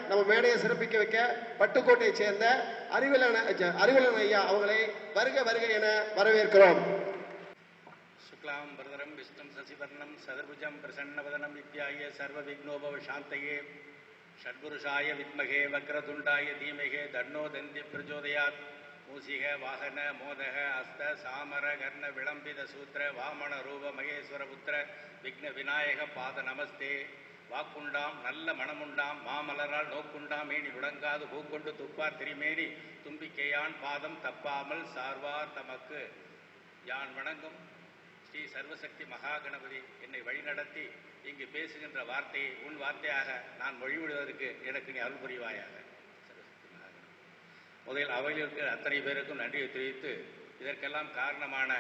நம்ம மேடையை சிறப்பிக்க வைக்க பட்டுக்கோட்டையை சேர்ந்த அறிவலன் ஐயா அவங்களை வருக வருக என வரவேற்கிறோம். சுக்லாம் பிரதரம் விஷ்ணும் சசிவர்ணம் சதுர்புஜம் பிரசன்னவதனம் வித்யாய சர்வ விக்னோபவ சாந்தயே ஷட்குருஷாய வித்மகே வக்ரதுண்டாய தீமகே தன்னோ தந்தி பிரச்சோதயாத் மூசிக வாகன மோதக அஸ்த சாமர கர்ண விளம்பித சூத்திர வாமன ரூப மகேஸ்வர புத்திர விக்ன விநாயக பாத நமஸ்தே. வாக்குண்டாம் நல்ல மனமுண்டாம் மாமலரால் நோக்குண்டாம் மேனி முடங்காது பூக்கொண்டு துப்பார் திரிமேனி தும்பிக்கையான் பாதம் தப்பாமல் சார்வார் தமக்கு. யான் வணங்கும் ஸ்ரீ சர்வசக்தி மகாகணபதி என்னை வழிநடத்தி இங்கு பேசுகின்ற வார்த்தையை உன் வார்த்தையாக நான் மொழிவிடுவதற்கு எனக்கு நீ அருள் புரிவாயாக. முதலில் அவையில் இருக்கிற அத்தனை பேருக்கும் நன்றியை தெரிவித்து, இதற்கெல்லாம் காரணமான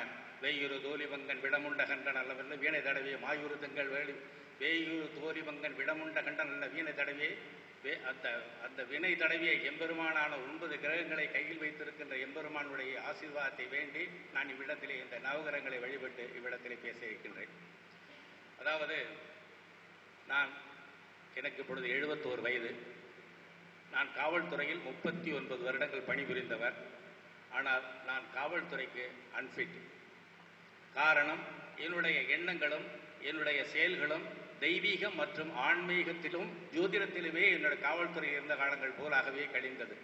வேயூரு தோலிபங்கன் விடமுண்ட கண்டன் அல்லவென்று வீணை தடவிய மாயூரு தங்கள் வேயூரு தோலிபங்கன் விடமுண்ட கண்டன் அல்ல வீணை தடவியே அந்த வினை தடவிய எம்பெருமானான 9 கிரகங்களை கையில் வைத்திருக்கின்ற எம்பெருமானுடைய ஆசீர்வாதத்தை வேண்டி நான் இவ்விடத்திலே இந்த நவகிரகங்களை வழிபட்டு இவ்விடத்திலே பேச இருக்கின்றேன். அதாவது எனக்கு இப்பொழுது 71 வயது. நான் காவல்துறையில் 39 வருடங்கள் பணிபுரிந்தவர். ஆனால் நான் காவல்துறைக்கு அன்ஃபிட். காரணம், என்னுடைய எண்ணங்களும் என்னுடைய செயல்களும் தெய்வீகம் மற்றும் ஆன்மீகத்திலும் ஜோதிடத்திலுமே என்னுடைய காவல்துறை இருந்த காலங்கள் போலாகவே கழிந்தது.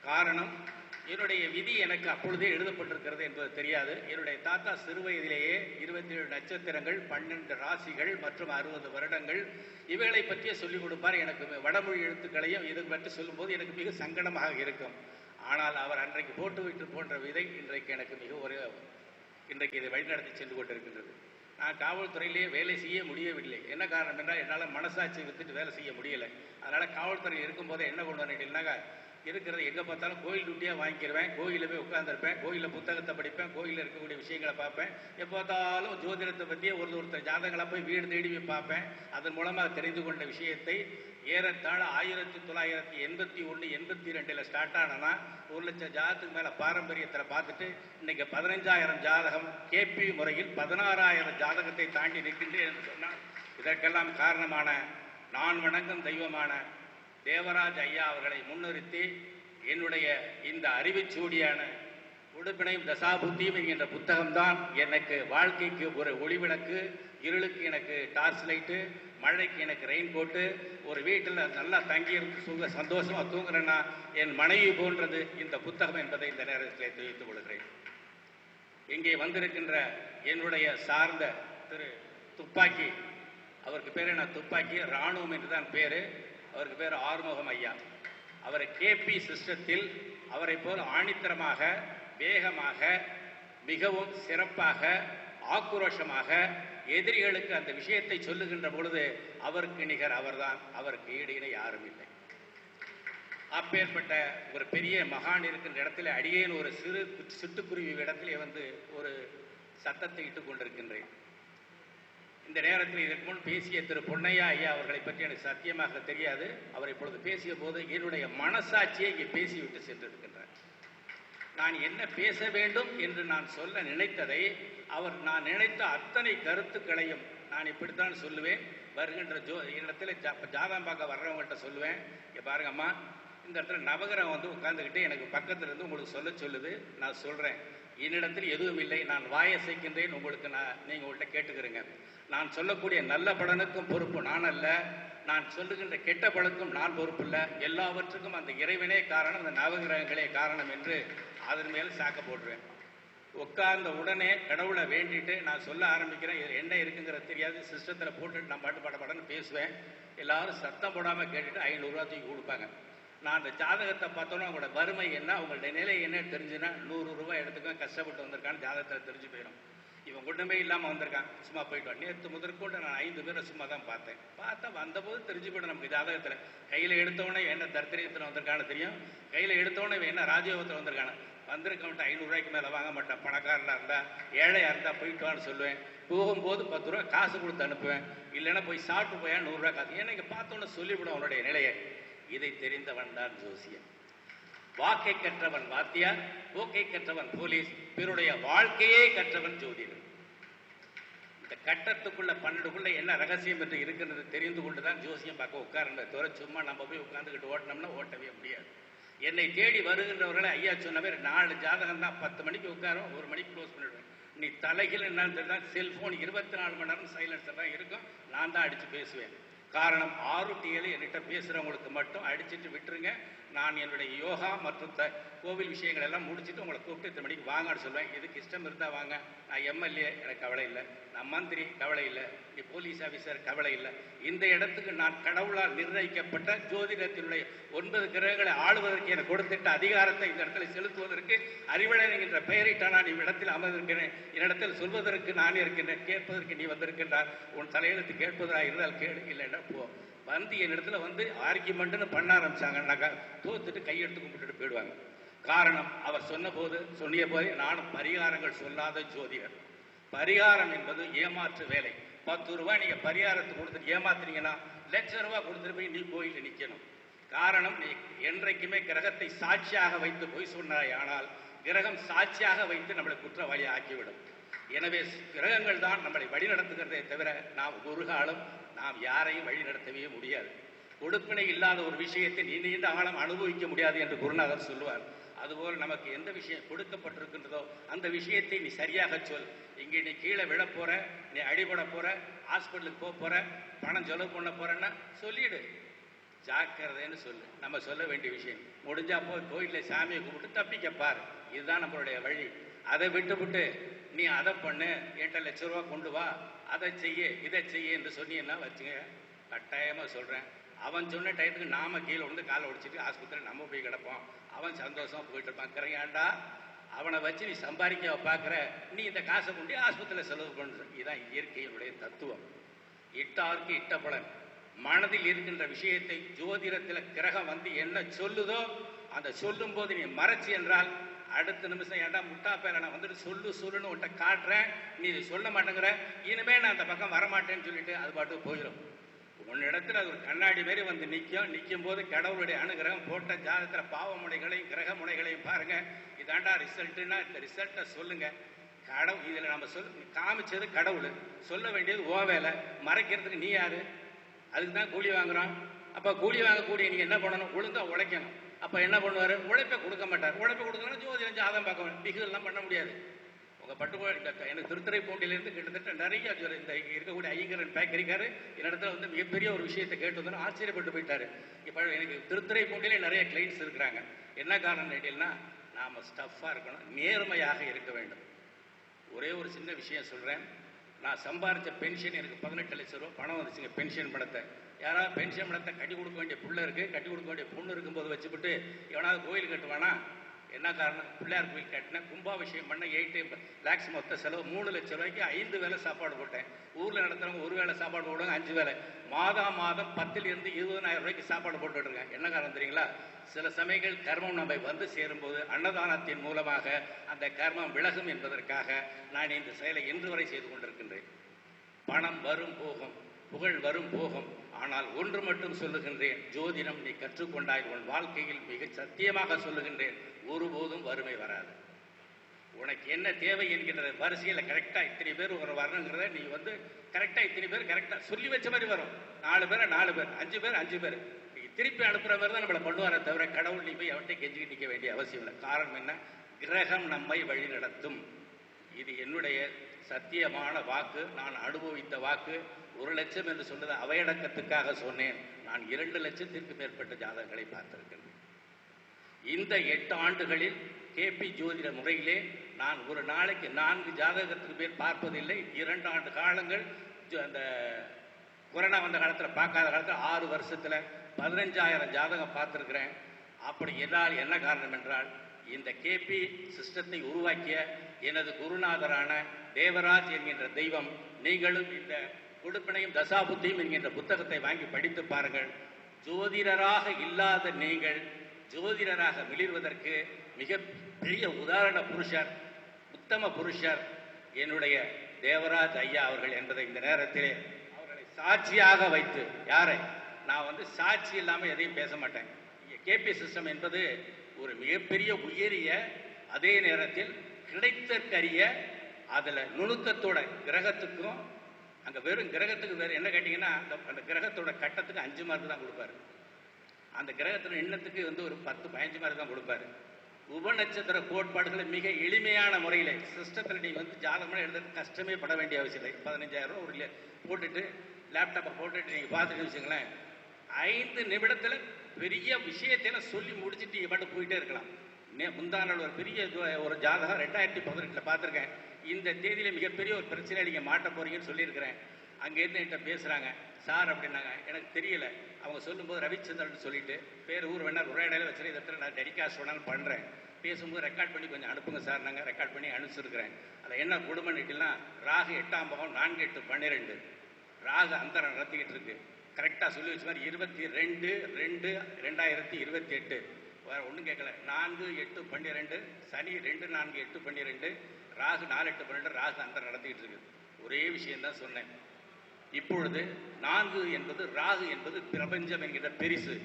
காரணம், என்னுடைய விதி எனக்கு அப்பொழுதே எழுதப்பட்டிருக்கிறது என்பது தெரியாது. என்னுடைய தாத்தா சிறு வயதிலேயே 27 நட்சத்திரங்கள் 12 ராசிகள் மற்றும் 60 வருடங்கள் இவைகளை பற்றிய சொல்லிக் கொடுப்பார். எனக்கு வடமொழி எழுத்துக்களையும் இது பற்றி சொல்லும்போது எனக்கு மிக சங்கடமாக இருக்கும். ஆனால் அவர் அன்றைக்கு போட்டு விட்டு போன்ற விதை இன்றைக்கு எனக்கு இன்றைக்கு இதை வழிநடத்தி சென்று கொண்டிருக்கின்றது. நான் காவல்துறையிலேயே வேலை செய்ய முடியவில்லை. என்ன காரணம் என்றால், என்னால் மனசாட்சியை வித்துட்டு வேலை செய்ய முடியலை. அதனால் காவல்துறையில் இருக்கும்போதே என்ன பண்ணுவேன்னாக்கா, இருக்கிறது எங்கே பார்த்தாலும் கோயில் டியூட்டியாக வாங்கிக்கிடுவேன். கோயிலில் போய் உட்காந்துருப்பேன், கோயிலில் புத்தகத்தை படிப்பேன், கோயிலில் இருக்கக்கூடிய விஷயங்களை பார்ப்பேன். எப்போ பார்த்தாலும் ஜோதிடத்தை பற்றியே ஒருத்தர் ஜாதகங்களை போய் வீடு தேடி போய் பார்ப்பேன். அதன் மூலமாக தெரிந்து கொண்ட விஷயத்தை ஏறத்தாழ 1981 82 ஸ்டார்ட் ஆனால் 1 லட்சம் ஜாதகத்துக்கு மேலே பாரம்பரியத்தில் பார்த்துட்டு இன்றைக்கி 15,000 ஜாதகம் கேபி முறையில் 16,000 ஜாதகத்தை தாண்டி நிற்கின்றேன் என்று சொன்னால், இதற்கெல்லாம் காரணமான நான் வணங்கும் தெய்வமான தேவராஜ் ஐயா அவர்களை முன்னிறுத்தி என்னுடைய இந்த அறிவுச்சூடியான உடுப்பினையும் தசாபுத்தியும் என்கின்ற புத்தகம்தான் எனக்கு வாழ்க்கைக்கு ஒரு ஒளிவிளக்கு, இருளுக்கு எனக்கு டார்ச் லைட்டு, மழைக்கு எனக்கு ரெயின் கோட்டு, ஒரு வீட்டில் நல்லா தங்கி சந்தோஷமாக தூங்குறேன்னா என் மனைவி போன்றது இந்த புத்தகம் என்பதை இந்த நேரத்தில் தெரிவித்துக் கொள்கிறேன். இங்கே வந்திருக்கின்ற என்னுடைய சார்ந்த திரு துப்பாக்கி, அவருக்கு பேர் என்ன, துப்பாக்கி இராணுவம் என்றுதான் பேர். அவருக்கு பேர் ஆறுமுகம் ஐயா. அவர் கேபி சிஸ்டத்தில் அவரை போல் ஆணித்தரமாக, வேகமாக, மிகவும் சிறப்பாக, ஆக்ரோஷமாக எதிரிகளுக்கு அந்த விஷயத்தை சொல்லுகின்ற பொழுது அவருக்கு நிகர் அவர்தான். அவருக்கு ஈடு இணை யாரும் இல்லை. அப்பேற்பட்ட ஒரு பெரிய மகான் இருக்கின்ற இடத்துல அடியேன் ஒரு சிறு சிட்டுக்குருவி இடத்திலே வந்து ஒரு சத்தத்தை இட்டுக் கொண்டிருக்கின்றேன். இந்த நேரத்தில் இதற்கு முன் பேசிய திரு பொன்னையா ஐயா அவர்களை பற்றி எனக்கு சத்தியமாக தெரியாது. அவர் இப்பொழுது பேசிய போது என்னுடைய மனசாட்சியை இங்கே பேசிவிட்டு சென்றிருக்கின்றார். நான் என்ன பேச வேண்டும் என்று நான் சொல்ல நினைத்ததை, அவர் நான் நினைத்த அத்தனை கருத்துக்களையும் நான் இப்படித்தான் சொல்லுவேன். வருகின்ற இடத்துல ஜாதகம் பார்க்க வர்றவங்கள்ட்ட சொல்லுவேன், இங்கே பாருங்கம்மா, இந்த இடத்துல நவகிரகம் வந்து உட்கார்ந்துக்கிட்டு எனக்கு பக்கத்தில் இருந்து உங்களுக்கு சொல்லுது. நான் சொல்கிறேன், என்னிடத்தில் எதுவும் இல்லை, நான் வாயசைக்கின்றேன், உங்களுக்கு நீங்கள் உங்கள்கிட்ட கேட்டுக்கிறேங்க. நான் சொல்லக்கூடிய நல்ல பலனுக்கும் பொறுப்பு நான் அல்ல, நான் சொல்லுகின்ற கெட்ட பலனுக்கும் நான் பொறுப்பு இல்லை. எல்லாவற்றுக்கும் அந்த இறைவனே காரணம், அந்த நவகிரகங்களே காரணம் என்று அதன் மேல் சாக்க போடுவேன். உட்கார்ந்த உடனே கடவுளை வேண்டிட்டு நான் சொல்ல ஆரம்பிக்கிறேன். இது என்ன இருக்குங்கிறது தெரியாது. சிஸ்டத்தில் போட்டுட்டு நான் பாட்டு படன்னு பேசுவேன். எல்லாரும் சத்தம் போடாமல் கேட்டுட்டு 500 ரூபா தூக்கி கொடுப்பாங்க. நான் அந்த ஜாதகத்தை பார்த்தோன்னா அவங்களோட வறுமை என்ன, அவங்களுடைய நிலை என்னன்னு தெரிஞ்சுன்னா 100 ரூபாய் எடுத்துக்குவேன். கஷ்டப்பட்டு வந்திருக்கான்னு ஜாதகத்தில் தெரிஞ்சு போயிடும். இவன் ஒன்றுமே இல்லாமல் வந்திருக்கான், சும்மா போயிட்டு. நேற்று முதற்கொண்டு நான் 5 பேரை சும்மா தான் பார்த்தா வந்தபோது தெரிஞ்சு போய்டும் நமக்கு ஜாதகத்தில். கையில் எடுத்தவொடனே என்ன தர்த்திரியத்தில் வந்திருக்கான்னு தெரியும், கையில் எடுத்தவொடனே என்ன ராஜயோகத்தில் வந்திருக்கான. வந்திருக்கவன்ட்டு 500 ரூபாய்க்கு மேலே வாங்க மாட்டேன். பணக்காரனாக இருந்தால், ஏழையாக இருந்தால் போயிட்டு வான்னு சொல்லுவேன். போகும்போது 10 ரூபா காசு கொடுத்து அனுப்புவேன். இல்லைன்னா போய் சாப்பிட்டு போயா 100 ரூபா காசு. ஏன்னா இங்கே பார்த்தோன்னே சொல்லிவிடும் அவனுடைய நிலையை. இதை தெரிந்தவன் தான் ஜோசியன். வாக்கை கற்றவன் வாத்தியார், போக்கை கற்றவன் போலீஸ், பிறருடைய வாழ்க்கையே கற்றவன் ஜோதிடர். அந்த கட்டத்துக்குள்ள 12க்குள்ள என்ன ரகசியம் என்று இருக்கிறது தெரிந்து கொண்டு தான் ஜோசியம் பார்க்க உட்காருங்க தவிர சும்மா நம்ம போய் உட்காந்துக்கிட்டு ஓட்டினோம்னா ஓட்டவே முடியாது. என்னை தேடி வருகின்றவர்களை ஐயா சொன்ன மாதிரி 4 ஜாதகம் தான் 10 மணிக்கு உட்காரும், 1 மணிக்கு க்ளோஸ் பண்ணிடுவேன். நீ தலைகள் என்னன்னு தெரியல, செல்போன் 24 மணி நேரம் சைலன்ஸர் தான் இருக்கும், நான் தான் அடித்து பேசுவேன். காரணம் 6 to 7 என்கிட்ட பேசுகிறவங்களுக்கு மட்டும் அடிச்சுட்டு விட்டுருங்க. நான் என்னுடைய யோகா மற்றும் கோவில் விஷயங்கள் எல்லாம் முடிச்சுட்டு உங்களை கூப்பிட்டு 8 மணிக்கு வாங்கன்னு சொல்லுவேன். இதுக்கு இஷ்டம் இருந்தால் வாங்க. நான் எம்எல்ஏ, எனக்கு கவலை இல்லை. நான் மந்திரி, கவலை இல்லை. நீ போலீஸ் ஆஃபீஸர், கவலை இல்லை. இந்த இடத்துக்கு நான் கடவுளால் நிர்ணயிக்கப்பட்ட ஜோதிடத்தினுடைய 9 கிரகங்களை ஆளுவதற்கு எனக்கு கொடுத்துட்ட அதிகாரத்தை இந்த இடத்துல செலுத்துவதற்கு அறிவழகன் என்கின்ற பெயரிட்டால் நான் இவ்விடத்தில் அமர்ந்திருக்கிறேன். என்னிடத்தில் சொல்வதற்கு நான் இருக்கின்றேன், கேட்பதற்கு நீ வந்திருக்கின்றார். உன் தலையெழுத்து கேட்பதாக இருந்தால் கேடு, இல்லைன்னா போ. வந்து என் இடத்துல வந்து ஆர்கியூமெண்ட்னு பண்ண ஆரம்பிச்சாங்கன்னாக்கா தோத்துட்டு கையெடுத்து கும்பிட்டுட்டு போயிடுவாங்க. காரணம், அவர் சொன்னிய போதே நானும் பரிகாரங்கள் சொல்லாத ஜோதிடர். பரிகாரம் என்பது ஏமாற்று வேலை. 10 ரூபாய் நீங்க பரிகாரத்தை கொடுத்துட்டு ஏமாத்துறீங்கன்னா ₹1,00,000 கொடுத்துட்டு போய் நீ கோயிலில் நிற்கணும். காரணம், நீ என்றைக்குமே கிரகத்தை சாட்சியாக வைத்து போய் சொன்னாய், ஆனால் கிரகம் சாட்சியாக வைத்து நம்மளை குற்றவாளி ஆக்கிவிடும். எனவே கிரகங்கள் தான் நம்மளை வழிநடத்துகிறதே தவிர நாம் ஒரு காலம் நாம் யாரையும் வழிநடத்தவே முடியாது. கொடுப்பினை இல்லாத ஒரு விஷயத்தை நீண்ட காலம் அனுபவிக்க முடியாது என்று குருநாதர் சொல்லுவார். அதுபோல் நமக்கு எந்த விஷயம் கொடுக்கப்பட்டிருக்கின்றதோ அந்த விஷயத்தை நீ சரியாக சொல். இங்கே நீ கீழே விழ போற, நீ அடிபட போற, ஹாஸ்பிட்டலுக்கு போற, பணம் செலவு பண்ண போறன்னா சொல்லிடு, ஜாக்கிரதைன்னு சொல்லு. நம்ம சொல்ல வேண்டிய விஷயம். முடிஞ்சா போய் கோயிலில் சாமியை கும்பிட்டு தப்பிக்கப்பார். இதுதான் நம்மளுடைய வழி. அதை விட்டு நீ அதை பண்ணு, என்கிட்ட ₹1,00,000 கொண்டு வா, அதை செய்ய இதை செய்ய என்று சொன்னீங்கன்னா வச்சுங்க, கட்டாயமாக சொல்கிறேன், அவன் சொன்ன டயத்துக்கு நாம கீழே வந்து காலை ஒடிச்சிட்டு ஆஸ்பத்திரி நம்ம போய் கிடப்போம். அவன் சந்தோஷமாக போயிட்டு இருப்பான். கிரையாண்டா அவனை வச்சு நீ சம்பாதிக்க பார்க்குற, நீ இந்த காசை கொண்டு ஆஸ்பத்திரியில் செலவு பண்ணு. இதுதான் இயற்கையினுடைய தத்துவம். இட்டாருக்கு இட்ட பலன். மனதில் இருக்கின்ற விஷயத்தை ஜோதிடத்தில் கிரகம் வந்து என்ன சொல்லுதோ அந்த சொல்லும் போது நீ மறைச்சி என்றால் அடுத்த நிமிஷம் ஏன்டா முட்டா பேர நான் வந்துட்டு சொல்லுன்னு உன்ட்ட காட்டுறேன், நீ இது சொல்ல மாட்டேங்கிற, இனிமே நான் அந்த பக்கம் வரமாட்டேன்னு சொல்லிட்டு அது பாட்டுக்கு போயிடும். உன்னிடத்தில் அது ஒரு கண்ணாடி மாரி வந்து நிற்கும் போது கடவுளுடைய அனுகிரகம் போட்ட ஜாதகத்தில் பாவ முனைகளையும் கிரக முனைகளையும் பாருங்க. இதாண்டா ரிசல்ட்டுன்னா இந்த ரிசல்ட்டை சொல்லுங்க. கடவுள் இதில் நம்ம காமிச்சது கடவுள், சொல்ல வேண்டியது ஓ வேலை, மறைக்கிறதுக்கு நீ யாரு? அதுக்கு தான் கூலி வாங்குறோம். அப்போ கூலி வாங்கக்கூடிய நீங்கள் என்ன பண்ணணும்? ஒழுங்கா உழைக்கணும். அப்போ என்ன பண்ணுவார்? உழைப்பை கொடுக்க மாட்டார். உழைப்பை கொடுக்கணும்னா ஜோதிடம் ஜாதகம் பார்க்க பிகுலாம் பண்ண முடியாது. உங்கள் பட்டுக்கோட்டை எனக்கு திருத்துறைப்பூண்டியிலேருந்து கிட்டத்தட்ட நிறைய இந்த இருக்கக்கூடிய ஐயங்கரன் பேக்கரிக்காரு என்னிடத்துல வந்து மிகப்பெரிய ஒரு விஷயத்தை கேட்டு வந்து ஆச்சரியப்பட்டு போயிட்டாரு. இப்போ எனக்கு திருத்துறைப்பூண்டியிலே நிறைய கிளைண்ட்ஸ் இருக்கிறாங்க. என்ன காரணம் கேட்டீங்கன்னா, நாம் ஸ்டஃப்பாக இருக்கணும், நேர்மையாக இருக்க வேண்டும். ஒரே ஒரு சின்ன விஷயம் சொல்கிறேன். நான் சம்பாதிச்ச பென்ஷன் எனக்கு ₹18,00,000 பணம் வந்துச்சுங்க. பென்ஷன் பணத்தை யாராவது பென்ஷன் பணத்தை கட்டி கொடுக்க வேண்டிய பிள்ளை இருக்குது, கட்டி கொடுக்க வேண்டிய பொண்ணு இருக்கும்போது வச்சுக்கிட்டு எவனாவது கோயில் கட்டுவானா? என்ன காரணம்? பிள்ளையார் கோயில் கட்டினேன், கும்பாபிஷேகம் பண்ண 8 lakhs மொத்த செலவு. ₹3,00,000 5 வேளை சாப்பாடு போட்டேன். ஊரில் நடத்துகிறவங்க 1 வேளை சாப்பாடு போடுவாங்க, 5 வேளை. மாதம் 10,000 ₹20,000 சாப்பாடு போட்டுருக்கேன். என்ன காரணம் தெரியுங்களா? சில சமயங்கள் கர்மம் நம்மை வந்து சேரும்போது அன்னதானத்தின் மூலமாக அந்த கர்மம் விலகும் என்பதற்காக நான் இந்த செயலை இன்று வரை செய்து கொண்டிருக்கின்றேன். பணம் வரும் போகும், புகழ் வரும் போகும். ஆனால் ஒன்று மட்டும் சொல்லுகின்றேன், ஜோதிடம் நீ கற்றுக்கொண்டாய், உன் வாழ்க்கையில் மிக சத்தியமாக சொல்லுகின்றேன், ஒருபோதும் வறுமை வராது. உனக்கு என்ன தேவை என்கின்ற வரிசையில் கரெக்டாக இத்தனை பேர் ஒரு வரணுங்கிறத நீ வந்து கரெக்டாக இத்தனை பேர் கரெக்டாக சொல்லி வச்ச மாதிரி வரும். 4 பேர் 4 பேர், 5 பேர் 5 பேர். திருப்பி அனுப்புகிற மாதிரி தான் நம்மளை பண்ணுவாரே தவிர கடவுள் நீ போய் அவன்கிட்ட கெஞ்சிக்கிட்டு நிற்க வேண்டிய அவசியம் இல்லை. காரணம் என்ன? கிரகம் நம்மை வழி நடத்தும். இது என்னுடைய சத்தியமான வாக்கு, நான் அனுபவித்த வாக்கு. 1,00,000 என்று சொன்னது அவையடக்கத்துக்காக சொன்னேன். நான் 2,00,000த்திற்கு மேற்பட்ட ஜாதகங்களை பார்த்திருக்கின்றேன். இந்த 8 ஆண்டுகளில் கேபி ஜோதிட முறையிலே நான் ஒரு நாளைக்கு 4 ஜாதகத்துக்கு பேர் பார்ப்பதில்லை. 2 ஆண்டு காலங்கள் அந்த கொரோனா வந்த காலத்தில் பார்க்காத காலத்தில் 6 வருஷத்தில் 15,000 ஜாதகம் பார்த்துருக்கிறேன். அப்படி என்றால் என்ன காரணம் என்றால், இந்த கேபி சிஸ்டத்தை உருவாக்கிய எனது குருநாதரான தேவராஜ் என்கின்ற தெய்வம். நீங்களும் இந்த கொடுப்பினையும் தசாபுத்தியும் என்கின்ற புத்தகத்தை வாங்கி படித்து பாருங்கள். ஜோதிடராக இல்லாத நீங்கள் ஜோதிடராக மிளிர்வதற்கு மிக பெரிய உதாரண புருஷர், உத்தம புருஷர் என்னுடைய தேவராஜ் ஐயா அவர்கள் என்பதை இந்த நேரத்திலே அவர்களை சாட்சியாக வைத்து, யாரை நான் வந்து சாட்சி இல்லாமல் எதையும் பேச மாட்டேன். கேபி சிஸ்டம் என்பது ஒரு மிகப்பெரிய உயரிய, அதே நேரத்தில் கிடைத்தற்கரிய, அதில் நுணுக்கத்தோட கிரகத்துக்கும் அங்கே வெறும் கிரகத்துக்கு வேறு என்ன கேட்டிங்கன்னா அந்த கிரகத்தோட கட்டத்துக்கு 5 மார்க் தான் கொடுப்பாரு. அந்த கிரகத்தோட எண்ணத்துக்கு வந்து ஒரு 10-15 மார்க் தான் கொடுப்பாரு. உபநட்சத்திர கோட்பாடுகளை மிக எளிமையான முறையில் சிஸ்டத்தில் நீங்கள் வந்து ஜாதகமாக எழுதுறது கஷ்டமே பட வேண்டிய அவசியம் இல்லை. 15,000 ரூபா ஒரு போட்டுட்டு லேப்டாப்பை போட்டுட்டு நீங்கள் பார்த்துட்டு வச்சுங்களேன், 5 நிமிடத்தில் பெரிய விஷயத்தையெல்லாம் சொல்லி முடிச்சுட்டு நீங்கள் பாட்டு போயிட்டே இருக்கலாம். முந்தா நாள் ஒரு பெரிய ஒரு ஜாதகம் 2018 பார்த்துருக்கேன். இந்த தேதியில் மிகப்பெரிய ஒரு பிரச்சனை நீங்கள் மாட்ட போறீங்கன்னு சொல்லியிருக்கிறேன். அங்கேருந்து என்கிட்ட பேசுகிறாங்க, சார் அப்படின்னாங்க. எனக்கு தெரியல. அவங்க சொல்லும்போது ரவிச்சந்திரன் சொல்லிட்டு பேர் ஊர் வேணா உரையாடையில் வச்சுரு, இதை நான் டெடிகாஸ்ட் வேணாலும் பண்ணுறேன், பேசும்போது ரெக்கார்ட் பண்ணி கொஞ்சம் அனுப்புங்க சார். நாங்கள் ரெக்கார்ட் பண்ணி அனுப்பிச்சிருக்கிறேன். அதில் என்ன குடும்பம் நீட்டிலாம் ராகு 8ஆம் பாவம் 4, 8, 12 ராகு அந்தரம் நடத்திக்கிட்டு இருக்கு. கரெக்டாக சொல்லி வச்ச மாதிரி 22/2/2028 வேறு ஒன்றும் கேட்கல. 4, 8, 12 சனி 2, 4, 8, 12 ராகு 4, 8, 12 ராகு அந்தரம் நடத்திக்கிட்டு இருக்கு. ஒரே விஷயம்தான் சொன்னேன். இப்பொழுது 4 என்பது ராகு என்பது பிரபஞ்சம் என்கிற பெரிசு.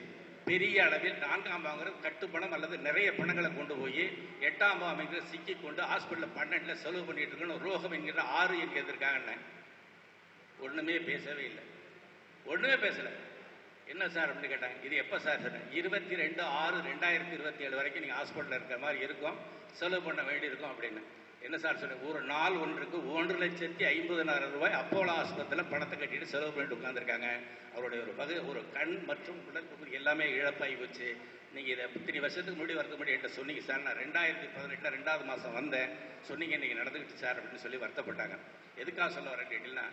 பெரிய அளவில் 4ஆம் பாவங்கிறது கட்டுப்பணம் அல்லது நிறைய பணங்களை கொண்டு போய் 8ஆம் பாவம் என்கிற சிக்கி கொண்டு ஹாஸ்பிட்டலில் 12 செலவு பண்ணிட்டு இருக்கணும். ரோகம் என்கிற 6 என்கிறதுக்காக ஒன்றுமே பேசவே இல்லை, ஒன்றுமே பேசலை. என்ன சார் அப்படின்னு கேட்டாங்க. இது எப்போ சார் சொன்னேன், 22/6/2027 வரைக்கும் நீங்கள் ஹாஸ்பிட்டலில் இருக்கிற மாதிரி இருக்கும், செலவு பண்ண வேண்டியிருக்கும் அப்படின்னு. என்ன சார் சொன்னேன், ஒரு நாள் ஒன்றுக்கு 1,50,000 ரூபாய் அப்போலோ ஆஸ்பத்திரியில் பணத்தை கட்டிட்டு செலவு பண்ணிட்டு உட்காந்துருக்காங்க. அவருடைய ஒரு கண் மற்றும் உடல் எல்லாமே இழப்பாகி போச்சு. நீங்கள் இதை 3 வருஷத்துக்கு முன்னாடி வரதுக்கு முன்னாடி என்கிட்ட சொன்னீங்க சார், நான் 2018 2ஆவது மாதம் வந்தேன், சொன்னீங்க இன்றைக்கி நடந்துக்கிட்டு சார் அப்படின்னு சொல்லி வருத்தப்பட்டாங்க. எதுக்காக சொல்ல வரேன் கேட்டீங்கன்னா,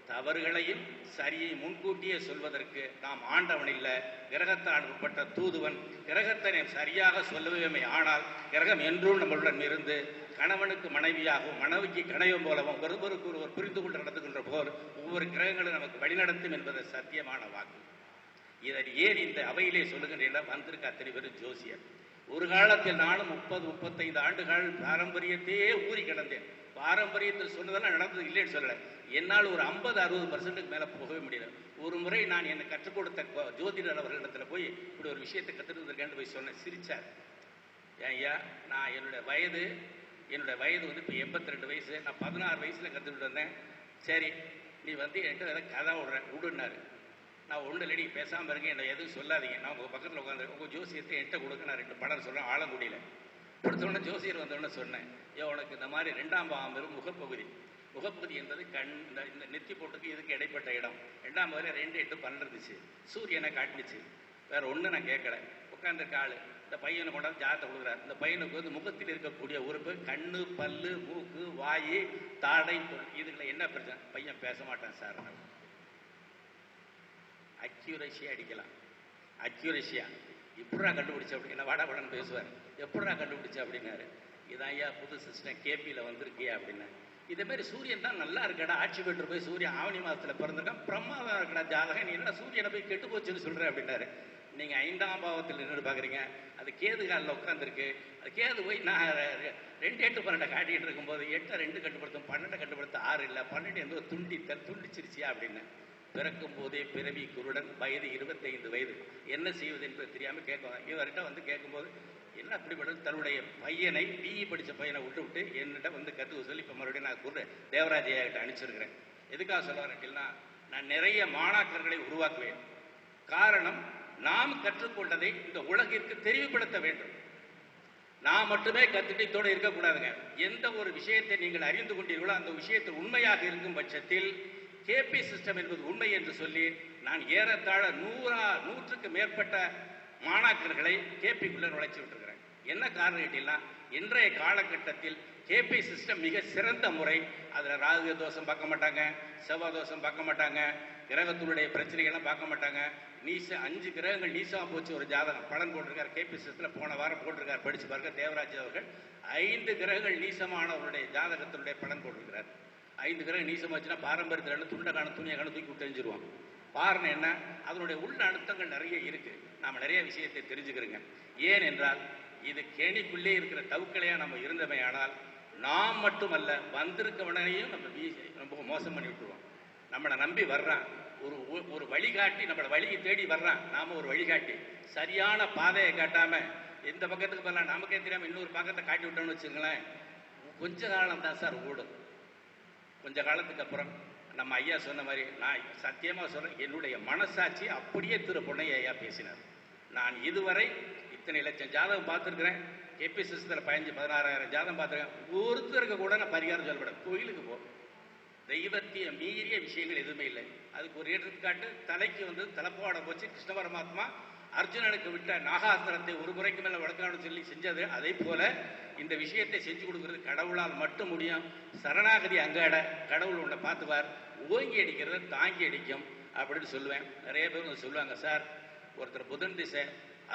தவறுகளையும் சரியை முன்கூட்டியே சொல்வதற்கு நாம் ஆண்டவன் இல்லை, கிரகத்தால் அனுப்பப்பட்ட தூதுவன். கிரகத்தை சரியாக சொல்லவே ஆனால் கிரகம் என்றும் நம்மளுடன் இருந்து கணவனுக்கு மனைவியாகவும் மனைவிக்கு கணையம் போலவும் ஒருவருக்கு ஒருவர் புரிந்து கொண்டு நடந்துகின்ற போல் ஒவ்வொரு கிரகங்களும் நமக்கு வழிநடத்தும் என்பது சத்தியமான வாக்கு. இதை ஏன் இந்த அவையிலே சொல்லுகின்றன, வந்திருக்க அத்தனை பேரும் ஜோசியர். ஒரு காலத்தில் நானும் 30-35 ஆண்டுகள் பாரம்பரியத்தையே ஊறி கிடந்தேன். பாரம்பரியத்தில் சொன்னதெல்லாம் நடந்தது இல்லைன்னு சொல்லலை. என்னால் ஒரு 50-60% மேலே போகவே முடியல. ஒரு முறை நான் என்னை கற்றுக் கொடுத்த ஜோதிடர் அவர்களிடத்தில் போய் இப்படி ஒரு விஷயத்தை கற்றுருந்துருக்கேன்னு போய் சொன்னேன். சிரிச்சார். ஐயா, நான் என்னுடைய வயது வந்து இப்போ 82 வயசு. நான் 16 வயசில் கற்றுக்கிட்டு வந்தேன். சரி, நீ வந்து என்கிட்ட ஏதாவது கதை விடுனாரு. நான் ஒன்றும் இல்லை, நீங்கள் பேசாமல் இருங்க, என்னை எதுவும் சொல்லாதீங்க, நான் உங்கள் பக்கத்தில் உட்காந்து உங்கள் ஜோசியத்தை என்கிட்ட கொடுக்க, நான் 2 படம் சொல்கிறேன் ஆலங்குடியில். கொடுத்தோடனே ஜோசியர் வந்தோடனே சொன்னேன், உனக்கு இந்த மாதிரி 2ஆம் பாவம் முகப்பகுதி என்பது கண், இந்த நெத்தி போட்டுக்கு இதுக்கு இடைப்பட்ட இடம். 2ஆம் பாவத்தில் 2, 8, 12 இருந்துச்சு. சூரியனை காட்டுச்சு. வேறு ஒன்றும் நான் கேட்கல. உட்காந்துருக்க ஆள் இந்த பையனை கொண்டாந்து ஜாதகத்தை கொடுக்குறாரு. இந்த பையனுக்கு வந்து முகத்தில் இருக்கக்கூடிய உறுப்பு கண்ணு, பல்லு, மூக்கு, வாய், தாடை, இதுல என்ன பிரச்சனை? பையன் பேச மாட்டான் சார். அக்யூரேஷியா அடிக்கலாம். அக்யூரேஷியா எப்படா கண்டுபிடிச்ச அப்படின்னா வடபடன்னு பேசுவார். எப்படா கண்டுபிடிச்ச அப்படின்னாரு. இதான் ஐயா புது சிஸ்டம் கேபியில் வந்திருக்கியா அப்படின்னா. இதேமாரி சூரியன் தான் நல்லா இருக்கடா, ஆட்சி பெற்று போய் சூரியன் ஆவணி மாதத்தில் பிறந்திருக்கான், பிரம்மாவாக இருக்கடா ஜாதகம், நீ என்ன சூரியனை போய் கெட்டு போச்சுன்னு சொல்கிற அப்படின்னாரு. நீங்கள் 5ஆம் பாவத்தில் நின்று பார்க்குறீங்க, அது கேது காலில் உட்காந்துருக்கு. அது கேது போய் நான் 2, 8, 12 காட்டிகிட்டு இருக்கும்போது 8 2 கட்டுப்படுத்தும், 12 கட்டுப்படுத்த 6 இல்லை, 12 எந்த ஒரு துண்டிச்சிருச்சியா அப்படின்னு. பிறக்கும் போதே பிறவி குருடன், வயது 25 வயது, என்ன செய்வது என்பது தெரியாமல் கேட்குவாங்க. இவர்கிட்ட வந்து கேட்கும்போது என்ன அப்படிப்பட்ட தன்னுடைய பையனை பிஇ படித்த பையனை விட்டு என்னிட்ட வந்து கற்றுக்க சொல்லி இப்போ மறுபடியும் நான் கூட தேவராஜையா கிட்ட அனுப்பிச்சிருக்கிறேன். எதுக்காக சொல்ல வரேன்னா, நான் நிறைய மாணாக்கர்களை உருவாக்குவேன். காரணம், நாம் கற்றுக்கொண்டதை இந்த உலகிற்கு தெரிவுபடுத்த வேண்டும். நான் மட்டுமே கத்துட்டத்தோடு இருக்கக்கூடாதுங்க. எந்த ஒரு விஷயத்தை நீங்கள் அறிந்து கொண்டீர்களோ அந்த விஷயத்தில் உண்மையாக இருக்கும் பட்சத்தில் கேபி சிஸ்டம் என்பது உண்மை என்று சொல்லி நான் ஏறத்தாழ 100க்கு மேற்பட்ட மாணாக்கர்களை கேபிக்குள்ள நுழைச்சி விட்டுருக்கிறேன். என்ன காரணம் கேட்டீங்கன்னா, இன்றைய காலகட்டத்தில் கேபி சிஸ்டம் மிக சிறந்த முறை. அதில் ராகு தோஷம் பார்க்க மாட்டாங்க, செவ்வாய் தோஷம் பார்க்க மாட்டாங்க, கிரகத்தினுடைய பிரச்சனைகள்லாம் பார்க்க மாட்டாங்க. 5 கிரகங்கள் நீசமாக போச்சு ஒரு ஜாதகம் பலன் போட்டிருக்காரு கேபி சிஸ்டத்தில். போன வாரம் போட்டிருக்காரு, படித்து பாருங்க. தேவராஜ் அவர்கள் 5 கிரகங்கள் நீசமானவருடைய ஜாதகத்தினுடைய பலன் போட்டிருக்கிறார். 5 கிரகம் நீசமாச்சுன்னா பாரம்பரியத்தில் துண்டக்கான துணியக்கான தூக்கி விட்டு தெரிஞ்சிருவாங்க. காரணம் என்ன? அதனுடைய உள்ள அழுத்தங்கள் நிறைய இருக்கு. நாம் நிறைய விஷயத்தை தெரிஞ்சுக்கிறோங்க. ஏன் என்றால், இது கேணிக்குள்ளே இருக்கிற தவுக்களையா நம்ம இருந்தமை. ஆனால் நாம் மட்டுமல்ல, வந்திருக்கவனையும் நம்ம மோசம் பண்ணி விட்டுருவோம். நம்மளை நம்பி வர்றான், ஒரு வழிகாட்டி நம்மளை வழியை தேடி வர்றான். நாம ஒரு வழிகாட்டி சரியான பாதையை காட்டாம எந்த பக்கத்துக்கு போகலாம் நமக்கே தெரியாம இன்னொரு பக்கத்தை காட்டி விட்டோம்னு வச்சுங்களேன், கொஞ்ச காலம் தான் சார் ஓடும். கொஞ்ச காலத்துக்கு அப்புறம் நம்ம ஐயா சொன்ன மாதிரி நான் சத்தியமாக சொல்கிறேன், என்னுடைய மனசாட்சி அப்படியே திரு பொன்னையா ஐயா பேசினார். நான் இதுவரை இத்தனை லட்சம் ஜாதகம் பார்த்துருக்குறேன், கேபி சிஸ்டத்தில் 15-16,000 ஜாதகம் பார்த்துருக்கேன். ஒருத்தருக்கு கூட நான் பரிகாரம் சொல்லப்பட கோயிலுக்கு போ, தெய்வத்திய மீறிய விஷயங்கள் எதுவுமே இல்லை. அதுக்கு ஒரு எடுத்துக்காட்டு, தலைக்கு வந்து தலைப்பாட போச்சு கிருஷ்ண பரமாத்மா அர்ஜுனனுக்கு விட்ட நாகாஸ்திரத்தை ஒரு முறைக்கு மேலே வழக்கான்னு சொல்லி செஞ்சது. அதே போல இந்த விஷயத்தை செஞ்சு கொடுக்கறது கடவுளால் மட்டும் முடியும். சரணாகதி அங்காட கடவுள் உன்னை பார்த்துவார், ஓங்கி அடிக்கிறது தாங்கி அடிக்கும் அப்படின்னு சொல்லுவேன். நிறைய பேர் சொல்லுவாங்க, சார் ஒருத்தர் புதன் திசை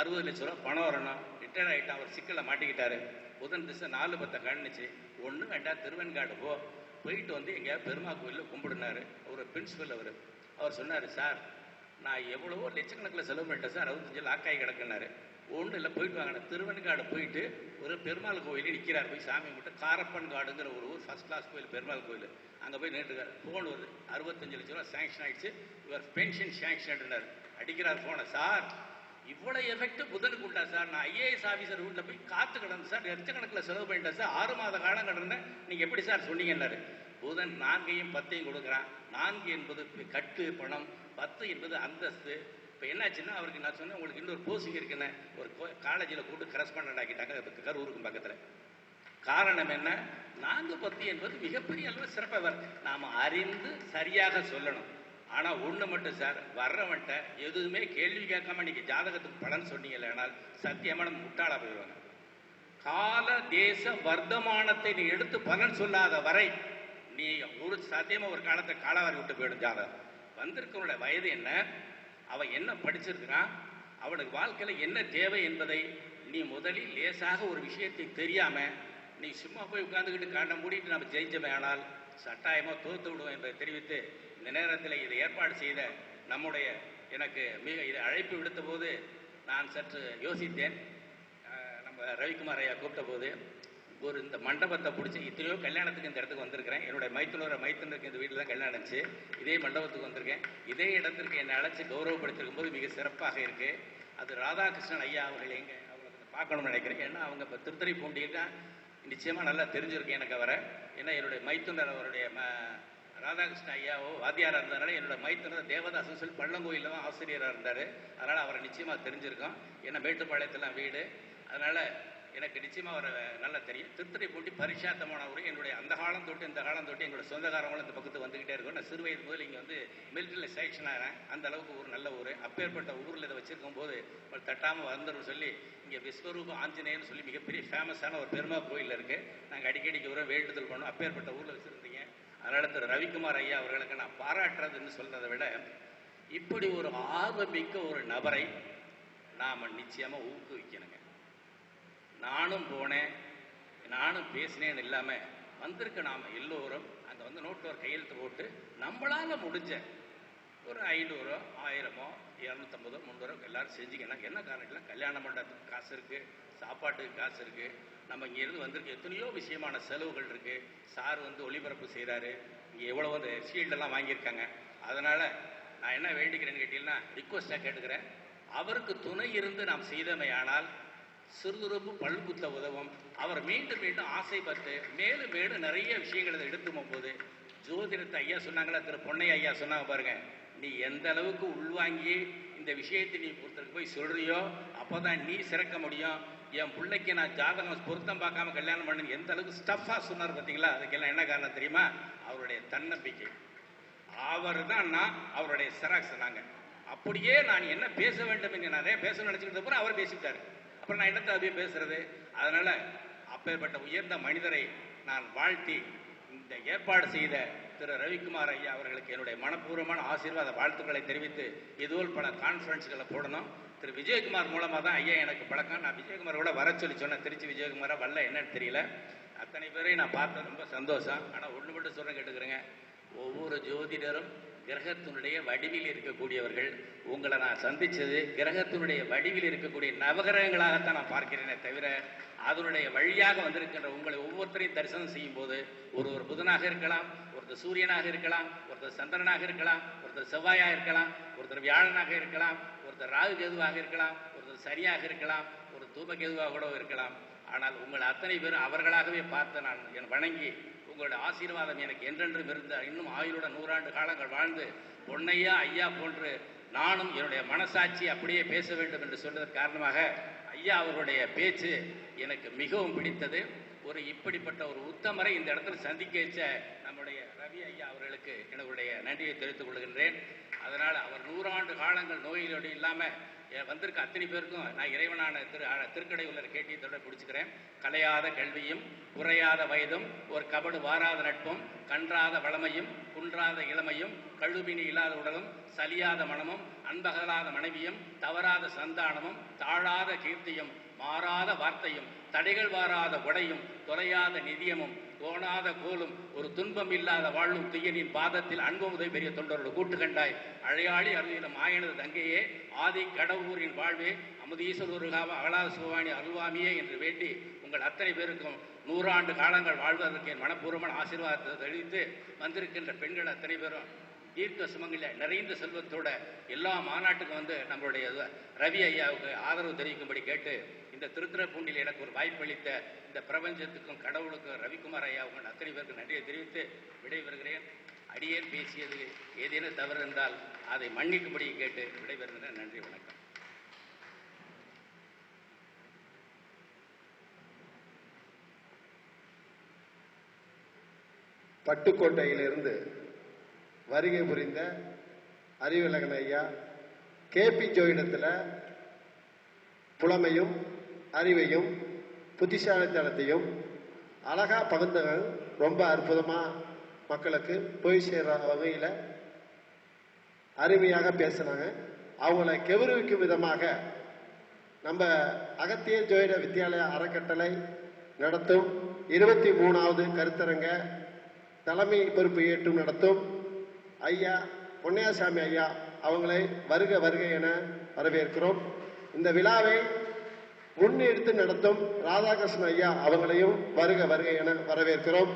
60 லட்ச ரூபா பணம் வரணும், ரிட்டையர் ஆகிட்டான், அவர் சிக்கலை மாட்டிக்கிட்டாரு. புதன் திசை 4-10 கண்ணுச்சு, ஒன்றும் வேண்டாம் திருவெண்காடு போயிட்டு வந்து எங்கேயாவது பெருமா கோயிலில் கும்பிடுனாரு. ஒரு பிரின்சிபல் அவர் சொன்னார், சார் நான் எவ்வளவோ லட்சக்கணக்கில் செலவு பண்ணிட்டேன் சார், 65 லாக்காய் கிடக்குனாரு. ஒன்றும் இல்லை, போயிட்டு வாங்கின திருவெண்காடு போயிட்டு ஒரு பெருமாள் கோயிலே நிற்கிறார். போய் சாமி கும்பிட்டு காரப்பன் காடுங்கிற ஒரு ஊர் ஃபர்ஸ்ட் கிளாஸ் கோயில், பெருமாள் கோயில். அங்கே போய் நின்றுக்கார். ஃபோன் வருது, 65 லட்ச ரூபா சேங்ஷன் ஆகிடுச்சு, இவர் பென்ஷன் சேங்ஷன் அடிக்கிறார் ஃபோனை. சார் இவ்வளோ எஃபெக்ட் புதனுக்கு உண்டா சார்? நான் ஐஏஎஸ் ஆஃபீஸர் வீட்டில் போய் காத்து கிடந்தேன் சார், லட்சக்கணக்கில் செலவு பண்ணிட்டேன் சார், 6 மாத காலம் கிடந்தேன், நீங்கள் எப்படி சார் சொன்னீங்கன்னாரு. புதன் 4ஐயும் 10ஐயும் கொடுக்குறான். 4 என்பது கட்டு பணம், 10 என்பது அந்தஸ்து. இப்போ என்னாச்சுன்னா அவருக்கு நான் சொன்னேன், உங்களுக்கு இன்னொரு போஸ்டிங் இருக்குன்னு ஒரு காலேஜில் கூப்பிட்டு கரஸ்பாண்டன்ட் ஆக்கிட்டாங்க கரூருக்கு பக்கத்தில். காரணம் என்ன? 4-10 என்பது மிகப்பெரிய அளவு சிறப்பாக நாம் அறிந்து சரியாக சொல்லணும். ஆனால் ஒன்று மட்டும் சார், வர்றவன்ட்ட எதுவுமே கேள்வி கேட்காம நீங்கள் ஜாதகத்துக்கு பலன் சொன்னீங்க, ஆனால் சத்தியமான முட்டாளாக போயிடுவாங்க. கால தேச வர்த்தமானத்தை நீ எடுத்து பலன் சொல்லாத வரை நீ ஒரு சத்தியமாக ஒரு காலத்தை காலவாரி விட்டு போயிடும். ஜாதகம் வந்திருக்கவனோட வயது என்ன, அவன் என்ன படிச்சிருக்கிறான், அவனுக்கு வாழ்க்கையில் என்ன தேவை என்பதை நீ முதலில் லேசாக ஒரு விஷயத்தை தெரியாமல் நீ சும்மா போய் உட்காந்துக்கிட்டு கண்ணை மூடிட்டு நம்ம ஜெயிச்சமே ஆனால் சட்டாயமாக தோற்று விடுவோம் என்பதை தெரிவித்து, இந்த நேரத்தில் இதை ஏற்பாடு செய்த நம்முடைய எனக்கு இதை அழைப்பு விடுத்த போது நான் சற்று யோசித்தேன். நம்ம ரவிக்குமார் ஐயா கூப்பிட்ட போது இந்த மண்டபத்தை பிடிச்சி இத்தனையோ கல்யாணத்துக்கு இந்த இடத்துக்கு வந்திருக்கிறேன். என்னுடைய மைத்துனருக்கு இந்த வீட்டில் தான் கல்யாணம் இருந்துச்சு, இதே மண்டபத்துக்கு வந்திருக்கேன். இதே இடத்திற்கு என்னை அழைச்சி கௌரவப்படுத்திருக்கும் போது மிக சிறப்பாக இருக்குது. அது ராதாகிருஷ்ணன் ஐயா அவர்கள் அவங்களுக்கு பார்க்கணும்னு நினைக்கிறேன். ஏன்னா அவங்க இப்போ திருத்துறைப்பூண்டியில் நிச்சயமாக நல்லா தெரிஞ்சிருக்கேன் எனக்கு அவரை. ஏன்னா என்னுடைய மைத்துனர் அவருடைய ராதாகிருஷ்ணன் ஐயாவோ வாத்தியாராக இருந்ததுனால என்னோட மைத்துனர் தேவதாசன் சொல்லி பள்ளங்கோயிலில் தான் ஆசிரியராக இருந்தார். அதனால் அவரை நிச்சயமாக தெரிஞ்சிருக்கோம். ஏன்னா மேட்டுப்பாளையத்தில் வீடு, அதனால் எனக்கு நிச்சயமாக அவரை நல்லா தெரியும். திருத்துறைப்பூண்டி பரிசாத்தமான ஊர். என்னுடைய அந்த காலம் தொட்டு இந்த காலம் தொட்டு எங்களோட சொந்தக்காரங்களும் இந்த பக்கத்து வந்துக்கிட்டே இருக்கும். நான் சிறு வயது முதல் இங்கே வந்து மிலிட்டரியில் செலெக்ஷன் ஆகிறேன். அந்த அளவுக்கு ஒரு நல்ல ஊர். அப்பேற்பட்ட ஊரில் இதை வச்சுருக்கும் போது தட்டாமல் வந்துடும் சொல்லி இங்கே விஸ்வரூப ஆஞ்சநேயர்னு சொல்லி மிகப்பெரிய ஃபேமஸான ஒரு பெருமா கோயில் இருக்குது. நாங்கள் அடிக்கடிக்கு வர வேண்டுதல் பண்ணோம். அப்பேற்பட்ட ஊரில் வச்சுருந்தீங்க. அதனால் திரு ரவிக்குமார் ஐயா அவர்களுக்கு நான் பாராட்டுறதுன்னு சொல்கிறத விட, இப்படி ஒரு ஆர்வமிக்க ஒரு நபரை நாம் நிச்சயமாக ஊக்குவிக்கணுங்க. நானும் போனேன், நானும் பேசினேன்னு இல்லாமல் வந்திருக்க நாம் எல்லோரும் அங்கே வந்து நோட்டில் ஒரு கையெழுத்து போட்டு நம்மளால் முடிஞ்ச ஒரு 500, 1000, 250, 300 எல்லோரும் செஞ்சுங்கன்னா என்ன காரணம்? கல்யாணம் பண்ணுறதுக்கு காசு இருக்குது, சாப்பாட்டுக்கு காசு இருக்குது, நம்ம இங்கேருந்து வந்திருக்க எத்தனையோ விஷயமான செலவுகள் இருக்குது. சார் வந்து ஒளிபரப்பு செய்கிறாரு, இங்கே எவ்வளோ வந்து ஷீல்டெல்லாம் வாங்கியிருக்காங்க. அதனால் நான் என்ன வேண்டிக்கிறேன்னு கேட்டீங்கன்னா, ரிக்வஸ்ட்டாக கேட்டுக்கிறேன், அவருக்கு துணை இருந்து நாம் செய்தமையானால் சிறுதுறுப்பு பல்குத்த உதவும். அவர் மீண்டும் மீண்டும் ஆசைப்பட்டு மேலும் மேலும் நிறைய விஷயங்களை எடுத்து போகும்போது, ஜோதிடத்தை ஐயா சொன்னாங்களா, திரு பொன்னையா ஐயா சொன்னாங்க பாருங்க, நீ எந்த அளவுக்கு உள்வாங்கி இந்த விஷயத்தை நீ ஒருத்தருக்கு போய் சொல்றியோ அப்போதான் நீ சிறக்க முடியும். என் பிள்ளைக்கு நான் ஜாதகம் பொருத்தம் பார்க்காம கல்யாணம் பண்ணு எந்த அளவுக்கு ஸ்டஃபாக சொன்னார் பார்த்தீங்களா? அதுக்கெல்லாம் என்ன காரணம் தெரியுமா? அவருடைய தன்னம்பிக்கை. அவர் தான் நான் அவருடைய செராக்ஸ். நாங்கள் அப்படியே நான் என்ன பேச வேண்டும் என்று நிறைய பேசணும்னு நினச்சிக்கிட்டு அப்புறம் அவர் பேசிட்டார். அப்புறம் நான் என்னத்தை அப்படியே பேசுறது? அதனால் அப்பேற்பட்ட உயர்ந்த மனிதரை நான் வாழ்த்தி இந்த ஏற்பாடு செய்த திரு ரவிக்குமார் ஐயா அவர்களுக்கு என்னுடைய மனப்பூர்வமான ஆசீர்வாத வாழ்த்துக்களை தெரிவித்து, இதுபோல் பல கான்ஃபரன்ஸ்களை போடணும். திரு விஜயகுமார் மூலமாக தான் ஐயா எனக்கு பழக்கம். நான் விஜயகுமார் கூட வர சொல்லி சொன்னேன். திருச்சி விஜயகுமாரா வரல, என்னன்னு தெரியல. அத்தனை பேரையும் நான் பார்த்தேன், ரொம்ப சந்தோஷம். ஆனால் ஒன்று மட்டும் சொல்கிறேன், கேட்டுக்கிறேங்க. ஒவ்வொரு ஜோதிடரும் கிரகத்தினுடைய வடிவில் இருக்கக்கூடியவர்கள். உங்களை நான் சந்தித்தது கிரகத்தினுடைய வடிவில் இருக்கக்கூடிய நவகிரகங்களாகத்தான் நான் பார்க்கிறேனே தவிர, அதனுடைய வழியாக வந்திருக்கின்ற உங்களை ஒவ்வொருத்தரையும் தரிசனம் செய்யும் போது ஒரு புதனாக இருக்கலாம், ஒருத்தர் சூரியனாக இருக்கலாம், ஒருத்தர் சந்திரனாக இருக்கலாம், ஒருத்தர் செவ்வாயாக இருக்கலாம், ஒருத்தர் வியாழனாக இருக்கலாம், ஒருத்தர் ராகு கேதுவாக இருக்கலாம், ஒருத்தர் சரியாக இருக்கலாம், ஒரு தூம கேதுவாக கூட இருக்கலாம். ஆனால் உங்கள் அத்தனை பேரும் அவர்களாகவே பார்த்து நான் வணங்கி உங்களுடைய ஆசீர்வாதம் எனக்கு என்றென்றும் இருந்த இன்னும் ஆயுளுடன் 100 ஆண்டு காலங்கள் வாழ்ந்து பொன்னையா ஐயா போன்று நானும் என்னுடைய மனசாட்சி அப்படியே பேச வேண்டும் என்று சொன்னதன் காரணமாக ஐயா அவருடைய பேச்சு எனக்கு மிகவும் பிடித்தது. இப்படிப்பட்ட ஒரு உத்தமரை இந்த இடத்துல சந்திக்க வச்ச நம்முடைய ரவி ஐயா அவர்களுக்கு என்னுடைய நன்றியை தெரிவித்துக் கொள்கின்றேன். அதனால் அவர் 100 ஆண்டு காலங்கள் நோயிலோடு இல்லாமல் வந்திருக்க அத்தனை பேருக்கும் நான் இறைவனான திருக்கடையூரில் கேட்டியத்தோட பிடிச்சிக்கிறேன். கலையாத கல்வியும் குறையாத வயதும் ஒரு கபடு வாராத நட்பும் கன்றாத வளமையும் குன்றாத இளமையும் கழுவினி இல்லாத உடலும் சலியாத மனமும் அன்பகலாத மனைவியும் தவறாத சந்தானமும் தாழாத கீர்த்தியும் மாறாத வார்த்தையும் தடைகள் வாராத உடையும் தொலையாத நிதியமும் தோணாத கோலும் ஒரு துன்பம் இல்லாத வாழும் துயனின் பாதத்தில் அன்பு உதவி பெரிய தொண்டரோடு கூட்டு கண்டாய் அழையாளி அருகிலும் ஆயனது தங்கையே ஆதி கடவுரின் வாழ்வே அமுதீஸ்வரூருகாவ அகலாத சிவவாணி அருள்வாமியே என்று வேண்டி உங்கள் அத்தனை பேருக்கும் 100 ஆண்டு காலங்கள் வாழ்வதற்கு என் மனப்பூர்வமான ஆசீர்வாதத்தை தெரிவித்து வந்திருக்கின்ற பெண்கள் அத்தனை பேரும் தீர்க்க சுமங்கல நிறைந்த செல்வத்தோட எல்லா மாநாட்டுக்கும் வந்து நம்மளுடைய ரவி ஐயாவுக்கு ஆதரவு தெரிவிக்கும்படி கேட்டு இந்த திருத்துறைப்பூண்டியில் எனக்கு ஒரு வாய்ப்பளித்த இந்த பிரபஞ்சத்துக்கும் கடவுளுக்கும் ரவிக்குமார் ஐயாவுக்கும் அத்தனை பேருக்கு நன்றியை தெரிவித்து விடைபெறுகிறேன். அடியேன் பேசியது ஏதேனும் தவறு இருந்தால் அதை மன்னிக்கும்படி கேட்டு விடைபெறுகிறேன். நன்றி, வணக்கம். பட்டுக்கோட்டையிலிருந்து வருகை புரிந்த அறிவழகன் ஐயா கேபி ஜோயிடத்தில் புலமையும் அறிவையும் புத்திசாலித்தனத்தையும் அழகா பகிர்ந்தவங்க ரொம்ப அற்புதமா மக்களுக்கு போய் சேர்ற வகையில் அருமையாக பேசுனாங்க. அவங்கள கெவுருவிக்கும் விதமாக நம்ம அகத்திய ஜோயிட வித்யாலயா அறக்கட்டளை நடத்தும் 23வது கருத்தரங்க தலைமை பொறுப்பு ஏற்றும் நடத்தும் ஐயா பொன்னையாசாமி ஐயா அவங்களை வருக வருக என வரவேற்கிறோம். இந்த விழாவை முன்னெடுத்து நடத்தும் ராதாகிருஷ்ணன் ஐயா அவங்களையும் வருக வருக என வரவேற்கிறோம்.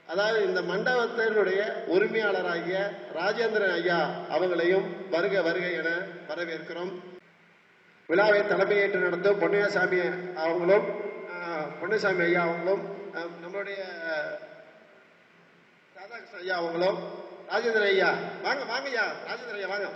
அதாவது இந்த மண்டபத்தினுடைய உரிமையாளராகிய ராஜேந்திரன் ஐயா அவங்களையும் வருக வருக என வரவேற்கிறோம். விழாவை தலைமையேற்று நடத்தும் பொன்னையாசாமி ஐயா அவங்களும் நம்மளுடைய ராதாகிருஷ்ணன் ஐயா அவங்களும் ராஜேந்திரன் ஐயா வாங்க ஐயா ராஜேந்திரன் ஐயா வாங்க.